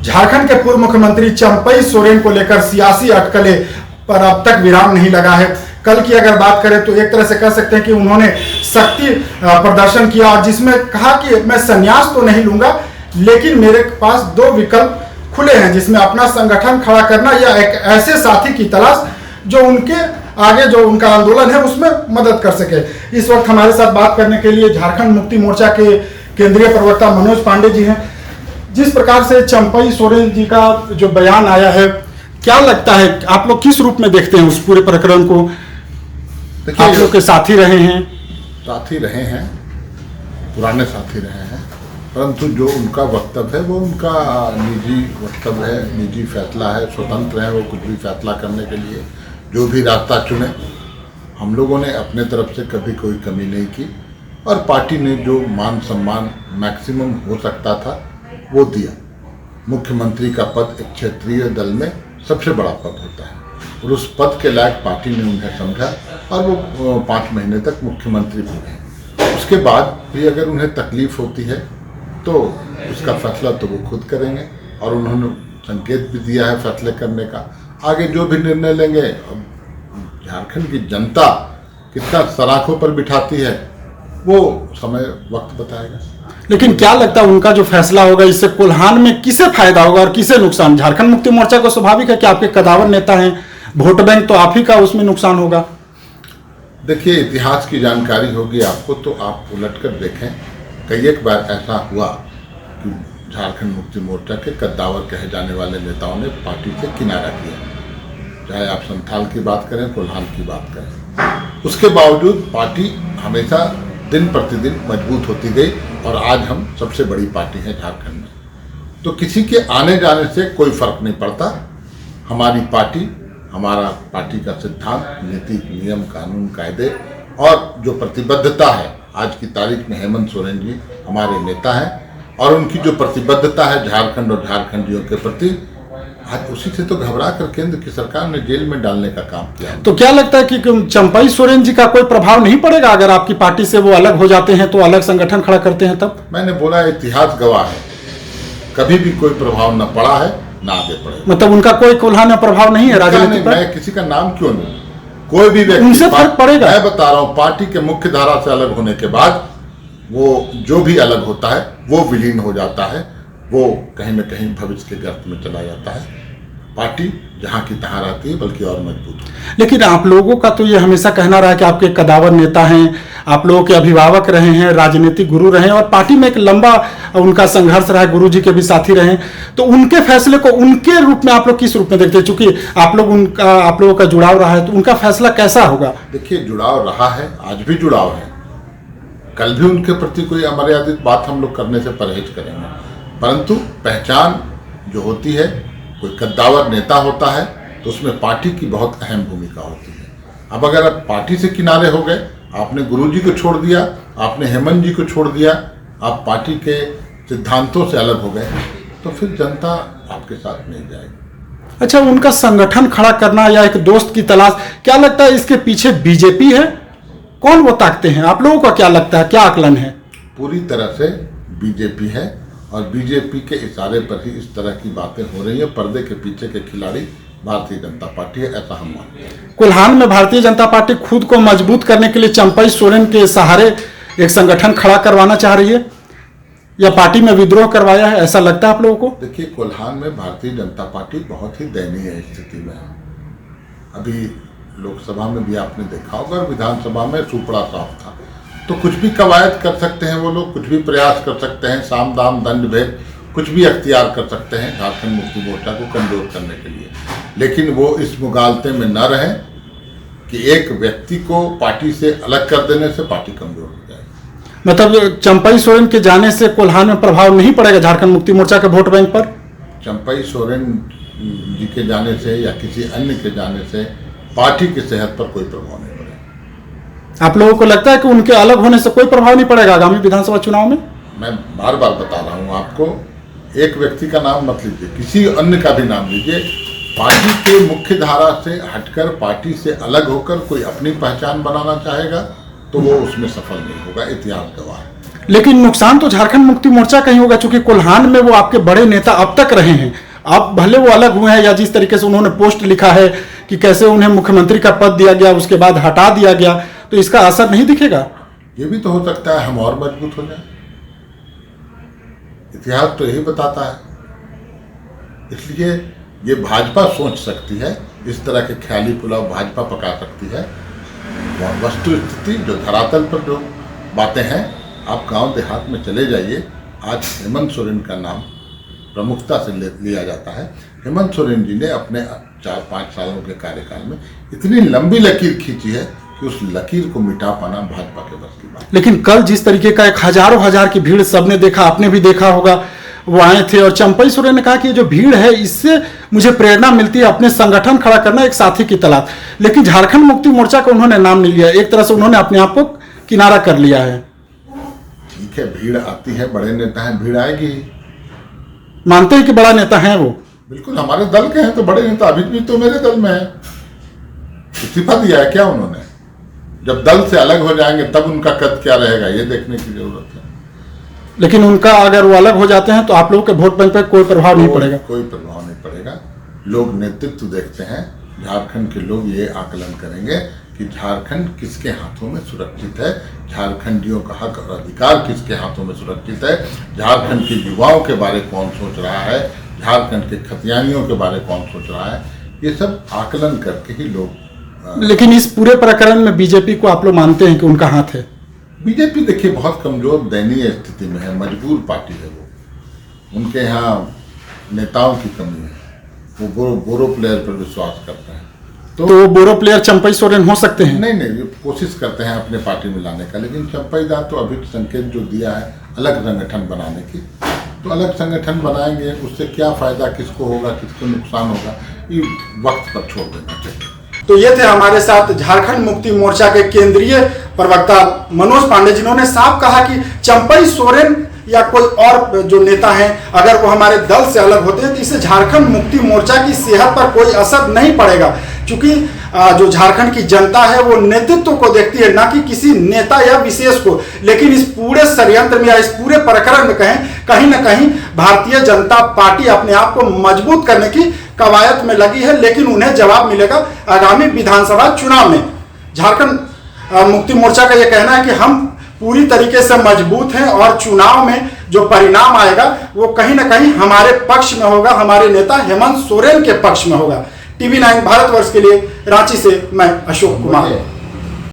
झारखंड के पूर्व मुख्यमंत्री चंपई सोरेन को लेकर सियासी अटकलें पर अब तक विराम नहीं लगा है। कल की अगर बात करें तो एक तरह से कह सकते हैं कि उन्होंने शक्ति प्रदर्शन किया और जिसमें कहा कि मैं संन्यास तो नहीं लूंगा, लेकिन मेरे पास दो विकल्प खुले हैं, जिसमें अपना संगठन खड़ा करना या एक ऐसे साथी की तलाश जो उनके आगे जो उनका आंदोलन है उसमें मदद कर सके। इस वक्त हमारे साथ बात करने के लिए झारखंड मुक्ति मोर्चा के केंद्रीय प्रवक्ता मनोज पांडे जी हैं। जिस प्रकार से चंपई सोरेन जी का जो बयान आया है, क्या लगता है आप लोग किस रूप में देखते हैं उस पूरे प्रकरण को? आप लोग के साथी रहे हैं, पुराने साथी रहे हैं, परंतु जो उनका वक्तव्य है वो उनका निजी वक्तव्य है, निजी फैसला है, स्वतंत्र है वो कुछ भी फैसला करने के लिए जो भी रास्ता चुने। हम लोगों ने अपने तरफ से कभी कोई कमी नहीं की और पार्टी ने जो मान सम्मान मैक्सिमम हो सकता था वो दिया। मुख्यमंत्री का पद एक क्षेत्रीय दल में सबसे बड़ा पद होता है और उस पद के लायक पार्टी ने उन्हें समझा और वो 5 महीने तक मुख्यमंत्री भी रहे। उसके बाद भी अगर उन्हें तकलीफ होती है तो उसका फैसला तो वो खुद करेंगे और उन्होंने संकेत भी दिया है फैसले करने का। आगे जो भी निर्णय लेंगे, झारखंड की जनता कितना सराखों पर बिठाती है वो समय वक्त बताएगा। लेकिन क्या लगता है उनका जो फैसला होगा इससे कोल्हान में किसे फायदा होगा और किसे नुकसान? झारखंड मुक्ति मोर्चा को स्वाभाविक है कि आपके कदावर नेता हैं, वोट बैंक तो आप ही का, उसमें नुकसान होगा। देखिए, इतिहास की जानकारी होगी आपको तो आप उलट कर देखें। कई एक बार ऐसा हुआ कि झारखंड मुक्ति मोर्चा के कद्दावर कहे जाने वाले नेताओं ने पार्टी से किनारा किया, चाहे आप संथाल की बात करें, कोल्हान की बात करें। उसके बावजूद पार्टी हमेशा दिन प्रतिदिन मजबूत होती गई और आज हम सबसे बड़ी पार्टी है झारखंड में। तो किसी के आने जाने से कोई फर्क नहीं पड़ता। हमारी पार्टी, हमारा पार्टी का सिद्धांत, नीति, नियम, कानून, कायदे और जो प्रतिबद्धता है, आज की तारीख में हेमंत सोरेन जी हमारे नेता हैं और उनकी जो प्रतिबद्धता है झारखंड और झारखंडियों के प्रति, आज उसी से तो घबरा कर केंद्र की सरकार ने जेल में डालने का काम किया। तो क्या लगता है कि चंपई सोरेन जी का कोई प्रभाव नहीं पड़ेगा अगर आपकी पार्टी से वो अलग हो जाते हैं, तो अलग संगठन खड़ा करते हैं तब? मैंने बोला इतिहास गवाह है, कभी भी कोई प्रभाव न पड़ा है ना आगे पड़ेगा। मतलब उनका कोई कोल्हान में प्रभाव नहीं है राजनीति पर? मैं किसी का नाम क्यों लूं? कोई भी व्यक्ति, उनसे फर्क पड़ेगा? मैं बता रहा हूं, पार्टी के मुख्य धारा से अलग होने के बाद वो जो भी अलग होता है वो विलीन हो जाता है, वो कहीं न कहीं भविष्य के गर्त में चला जाता है। पार्टी जहां की तहां रहती है, बल्कि और मजबूत है। लेकिन आप लोगों का तो ये हमेशा कहना रहा है कि आपके कदावर नेता हैं, आप लोगों के अभिभावक रहे हैं, राजनीतिक गुरु रहे हैं और पार्टी में एक लंबा उनका संघर्ष रहा है, गुरु जी के भी साथी रहे। तो उनके फैसले को उनके रूप में आप लोग किस रूप में देखते हैं? चूंकि आप लोगों का जुड़ाव रहा है, तो उनका फैसला कैसा होगा? देखिए, जुड़ाव रहा है, आज भी जुड़ाव है, कल भी उनके प्रति कोई अमर्यादित बात हम लोग करने से परहेज करेंगे। परंतु पहचान जो होती है, कोई कद्दावर नेता होता है तो उसमें पार्टी की बहुत अहम भूमिका होती है। अब अगर आप पार्टी से किनारे हो गए, आपने गुरुजी को छोड़ दिया, आपने हेमंत जी को छोड़ दिया, आप पार्टी के सिद्धांतों से अलग हो गए, तो फिर जनता आपके साथ नहीं जाएगी। अच्छा, उनका संगठन खड़ा करना या एक दोस्त की तलाश, क्या लगता है इसके पीछे बीजेपी है? कौन वो ताकते हैं? आप लोगों का क्या लगता है, क्या आकलन है? पूरी तरह से बीजेपी है और बीजेपी के इशारे पर ही इस तरह की बातें हो रही है। पर्दे के पीछे के खिलाड़ी भारतीय जनता पार्टी है, ऐसा हम मानते हैं। कोल्हान में भारतीय जनता पार्टी खुद को मजबूत करने के लिए चंपई सोरेन के सहारे एक संगठन खड़ा करवाना चाह रही है या पार्टी में विद्रोह करवाया है, ऐसा लगता है आप लोगों को? देखिए, कोल्हान में भारतीय जनता पार्टी बहुत ही दयनीय स्थिति में है। अभी लोकसभा में भी आपने देखा होगा और विधानसभा में सुपड़ा साफ था। तो कुछ भी कवायद कर सकते हैं वो लोग, कुछ भी प्रयास कर सकते हैं, साम दाम दंड भेद कुछ भी अख्तियार कर सकते हैं झारखंड मुक्ति मोर्चा को कमजोर करने के लिए। लेकिन वो इस मुगालते में न रहें कि एक व्यक्ति को पार्टी से अलग कर देने से पार्टी कमजोर हो जाएगी। मतलब चंपई सोरेन के जाने से कोल्हान में प्रभाव नहीं पड़ेगा झारखंड मुक्ति मोर्चा के वोट बैंक पर? चंपई सोरेन जी के जाने से या किसी अन्य के जाने से पार्टी की सेहत पर कोई प्रभाव नहीं पड़ेगा। आप लोगों को लगता है कि उनके अलग होने से कोई प्रभाव नहीं पड़ेगा आगामी विधानसभा चुनाव में? मैं बार बार बता रहा हूं आपको, एक व्यक्ति का नाम मत लीजिए, किसी अन्य का भी नाम लीजिए। पार्टी के मुख्य धारा से हटकर, पार्टी से अलग होकर कोई अपनी पहचान बनाना चाहेगा तो वो उसमें सफल नहीं होगा, इतिहास गवाह है। लेकिन नुकसान तो झारखंड मुक्ति मोर्चा का ही होगा, क्योंकि कोल्हान में वो आपके बड़े नेता अब तक रहे हैं। अब भले वो अलग हुए हैं, या जिस तरीके से उन्होंने पोस्ट लिखा है कि कैसे उन्हें मुख्यमंत्री का पद दिया गया, उसके बाद हटा दिया गया, तो इसका असर नहीं दिखेगा? ये भी तो हो सकता है हम और मजबूत हो जाए। इतिहास तो यही बताता है। इसलिए ये भाजपा सोच सकती है, इस तरह के ख्याली पुलाव भाजपा पका सकती है। वस्तु स्थिति जो धरातल पर जो बातें हैं, आप गांव देहात में चले जाइए। आज हेमंत सोरेन का नाम प्रमुखता से लिया जाता है। हेमंत सोरेन जी ने अपने 4-5 सालों के कार्यकाल में इतनी लंबी लकीर खींची है कि उस लकीर को मिटा पाना भाजपा के बस की बात। लेकिन कल जिस तरीके का एक हजारों हजार की भीड़ सबने देखा, आपने भी देखा होगा, वो आए थे और चंपई सोरेन ने कहा कि ये जो भीड़ है इससे मुझे प्रेरणा मिलती है अपने संगठन खड़ा करना, एक साथी की तलाश। लेकिन झारखंड मुक्ति मोर्चा का उन्होंने नाम नहीं लिया, एक तरह से उन्होंने अपने आप को किनारा कर लिया है। ठीक है, भीड़ आती है, बड़े नेता हैं, भीड़ आएगी। मानते हैं कि बड़ा नेता है वो? बिल्कुल, हमारे दल के हैं तो बड़े नेता अभी भी तो मेरे दल में है। इस्तीफा दिया है क्या उन्होंने? जब दल से अलग हो जाएंगे तब उनका कद क्या रहेगा, ये देखने की जरूरत है। लेकिन उनका अगर वो अलग हो जाते हैं तो आप लोगों के वोट बैंक पर कोई प्रभाव नहीं पड़ेगा? कोई प्रभाव नहीं पड़ेगा। लोग नेतृत्व देखते हैं। झारखंड के लोग ये आकलन करेंगे कि झारखंड किसके हाथों में सुरक्षित है, झारखंडियों का हक और अधिकार किसके हाथों में सुरक्षित है, झारखंड के युवाओं के बारे कौन सोच रहा है, झारखंड के खतियानियों के बारे कौन सोच रहा है, ये सब आकलन करके ही लोग। लेकिन इस पूरे प्रकरण में बीजेपी को आप लोग मानते हैं कि उनका हाथ है? बीजेपी देखिए बहुत कमजोर दयनीय स्थिति में है, मजबूर पार्टी है वो। उनके यहाँ नेताओं की कमी है, वो बोरो प्लेयर पर विश्वास करते हैं। तो बोरो प्लेयर चंपई सोरेन हो सकते हैं? नहीं, ये कोशिश करते हैं अपने पार्टी में लाने का, लेकिन चंपई दा तो अभी संकेत जो दिया है अलग संगठन बनाने की, तो अलग संगठन बनाएंगे, उससे क्या फायदा किसको होगा, किसको नुकसान होगा, ये वक्त पर छोड़ देना चाहिए। तो ये थे हमारे साथ झारखंड मुक्ति मोर्चा के केंद्रीय प्रवक्ता मनोज पांडे, जिन्होंने साफ कहा कि चंपई सोरेन या कोई और जो नेता हैं अगर वो हमारे दल से अलग होते हैं तो इससे झारखंड मुक्ति मोर्चा की सेहत पर कोई असर नहीं पड़ेगा, क्योंकि जो झारखंड की जनता है वो नेतृत्व को देखती है, ना कि किसी नेता या विशेष को। लेकिन इस पूरे षड्यंत्र में या इस पूरे प्रकरण में कहीं ना कहीं भारतीय जनता पार्टी अपने आप को मजबूत करने की कवायद में लगी है, लेकिन उन्हें जवाब मिलेगा आगामी विधानसभा चुनाव में। झारखंड मुक्ति मोर्चा का यह कहना है कि हम पूरी तरीके से मजबूत हैं और चुनाव में जो परिणाम आएगा वो कहीं ना कहीं हमारे पक्ष में होगा, हमारे नेता हेमंत सोरेन के पक्ष में होगा। TV9 भारतवर्ष के लिए रांची से मैं अशोक कुमार।